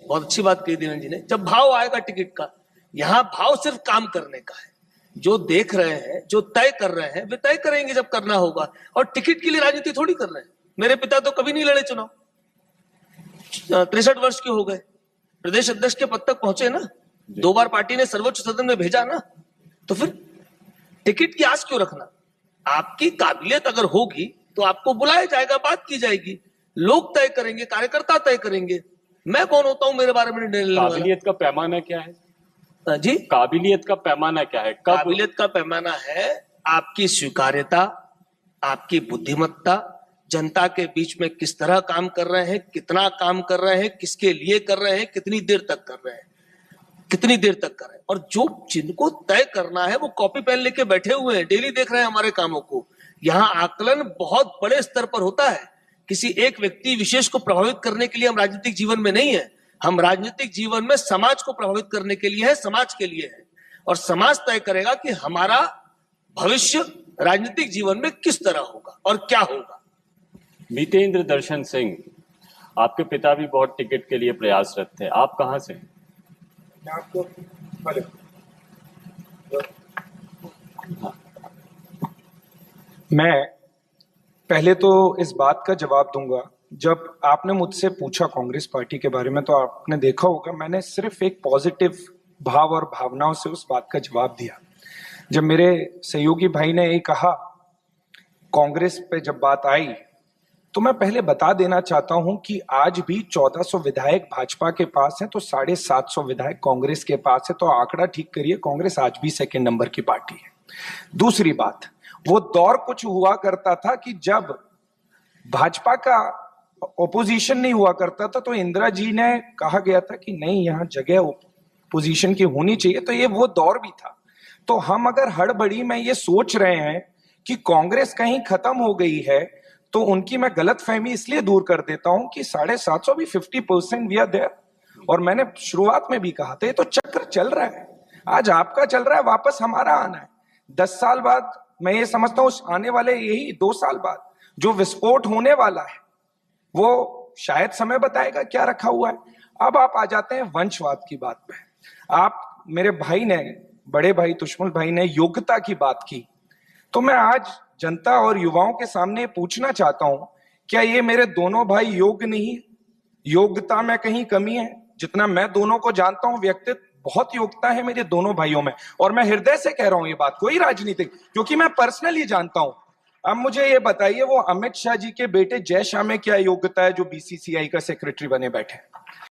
बहुत अच्छी बात कही देवेंद्र जी ने। जब भाव आएगा टिकट का, यहाँ भाव सिर्फ काम करने का है। जो देख रहे हैं, जो तय कर रहे हैं, वे तय करेंगे जब करना होगा। और टिकट के लिए राजनीति थोड़ी कर रहे हैं। मेरे पिता तो कभी नहीं लड़े चुनाव, 63 वर्ष के हो गए, प्रदेश अध्यक्ष के पद तक पहुंचे ना, 2 बार पार्टी ने सर्वोच्च सदन में भेजा ना, तो फिर टिकट की आस क्यों रखना? आपकी काबिलियत अगर होगी तो आपको बुलाया जाएगा, बात की जाएगी, लोग तय करेंगे, कार्यकर्ता तय करेंगे। मैं कौन होता हूं मेरे बारे में निर्णय लेने वाला? काबिलियत का पैमाना क्या है जी, काबिलियत का पैमाना क्या है? कब काबिलियत का पैमाना है आपकी स्वीकार्यता, आपकी बुद्धिमत्ता, जनता के बीच में किस तरह काम कर रहे हैं, कितना काम कर रहे हैं, किसके लिए कर रहे हैं, कितनी देर तक कर रहे हैं, कितनी देर तक कर रहे हैं। और जो जिनको तय करना है वो कॉपी पेन लेके बैठे हुए हैं, डेली देख रहे हैं हमारे कामों को। यहाँ आकलन बहुत बड़े स्तर पर होता है। किसी एक व्यक्ति विशेष को प्रभावित करने के लिए हम राजनीतिक जीवन में नहीं है। हम राजनीतिक जीवन में समाज को प्रभावित करने के लिए है, समाज के लिए है। और समाज तय करेगा कि हमारा भविष्य राजनीतिक जीवन में किस तरह होगा और क्या होगा। मितेंद्र दर्शन सिंह, आपके पिता भी बहुत टिकट के लिए प्रयासरत थे, आप कहां से हैं? मैं आपको भले मैं पहले तो इस बात का जवाब दूंगा। जब आपने मुझसे पूछा कांग्रेस पार्टी के बारे में, तो आपने देखा होगा मैंने सिर्फ एक पॉजिटिव भाव और भावनाओं से उस बात का जवाब दिया। जब मेरे सहयोगी भाई ने ये कहा कांग्रेस पे जब बात आई, तो मैं पहले बता देना चाहता हूं कि आज भी 1400 विधायक भाजपा के पास हैं, तो 750 विधायक कांग्रेस के पास है। तो आंकड़ा ठीक करिए, कांग्रेस आज भी सेकंड नंबर की पार्टी है। दूसरी बात, वो दौर कुछ हुआ करता था कि जब भाजपा का ओपोजिशन नहीं हुआ करता था, तो इंदिरा जी ने कहा गया था कि नहीं, यहाँ जगह ओपोजिशन की होनी चाहिए। तो ये वो दौर भी था। तो हम अगर हड़बड़ी में ये सोच रहे हैं कि कांग्रेस कहीं खत्म हो गई है, तो उनकी मैं गलत फहमी इसलिए दूर कर देता हूं कि 750 भी 50% वी आर देयर। और मैंने शुरुआत में भी कहा था, ये तो चक्र चल रहा है। आज आपका चल रहा है, वापस हमारा आना है। 10 साल बाद मैं ये समझता हूं, आने वाले यही 2 साल बाद जो विस्फोट होने वाला है, वो शायद समय बताएगा क्या रखा हुआ है। अब आप आ जाते हैं वंशवाद की बात पे। आप, मेरे भाई ने, बड़े भाई तुष्मल भाई ने योग्यता की बात की, तो मैं आज जनता और युवाओं के सामने पूछना चाहता हूं, क्या ये मेरे दोनों भाई योग्य नहीं है? योग्यता में कहीं कमी है? जितना मैं दोनों को जानता हूं व्यक्तित्व, बहुत योग्यता है मेरे दोनों भाइयों में। और मैं हृदय से कह रहा हूं ये बात, कोई राजनीतिक, क्योंकि मैं पर्सनली जानता हूं। अब मुझे ये बताइए, वो अमित शाह जी के बेटे जय शाह में क्या योग्यता है जो बीसीसीआई का सेक्रेटरी बने बैठे?